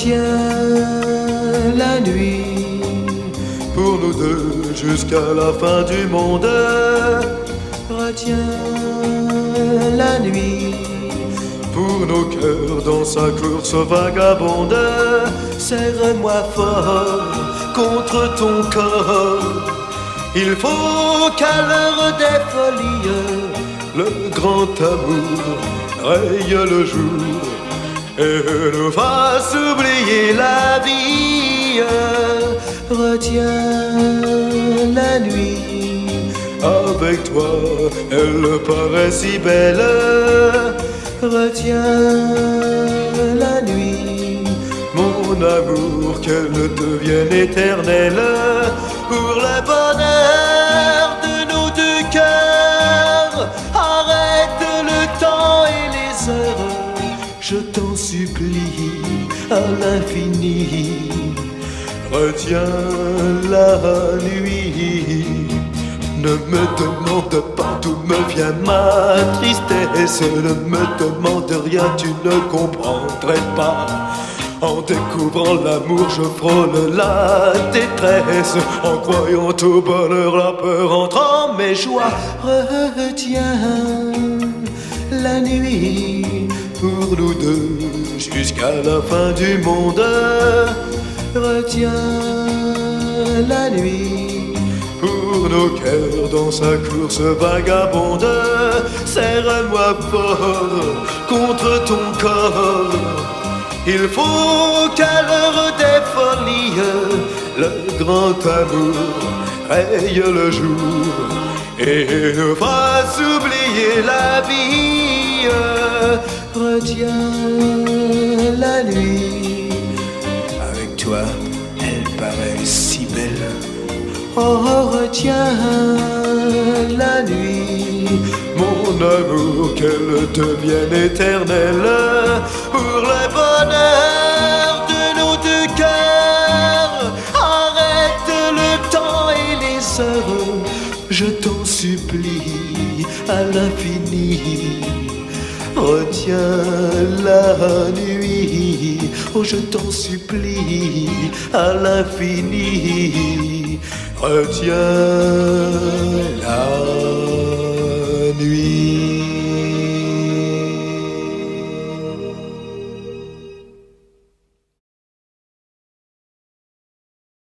Retiens la nuit pour nous deux jusqu'à la fin du monde. Retiens la nuit pour nos cœurs dans sa course vagabonde. Serre-moi fort contre ton corps. Il faut qu'à l'heure des folies le grand amour raye le jour et nous fasse oublier la vie. Retiens la nuit, avec toi elle paraît si belle. Retiens la nuit, mon amour, qu'elle devienne éternelle. Pour le bonheur de nos deux cœurs, arrête le temps et les heures, je t'en supplie à l'infini. Retiens la nuit, ne me demande pas d'où me vient ma tristesse. Ne me demande rien, tu ne comprendrais pas. En découvrant l'amour, je frôle la détresse. En croyant au bonheur, la peur entre en mes joies. Retiens la nuit pour nous deux jusqu'à la fin du monde. Retiens la nuit pour nos cœurs dans sa course vagabonde. Serre-moi fort contre ton corps. Il faut qu'à l'heure des folies le grand amour raye le jour et nous fasse oublier la vie. Retiens la nuit, avec toi elle paraît si belle. Oh, retiens la nuit, mon amour, qu'elle devienne éternelle. Pour le bonheur de nos deux cœurs, arrête le temps et les heures, je t'en supplie à l'infini. Retiens la nuit, oh je t'en supplie à l'infini. Retiens la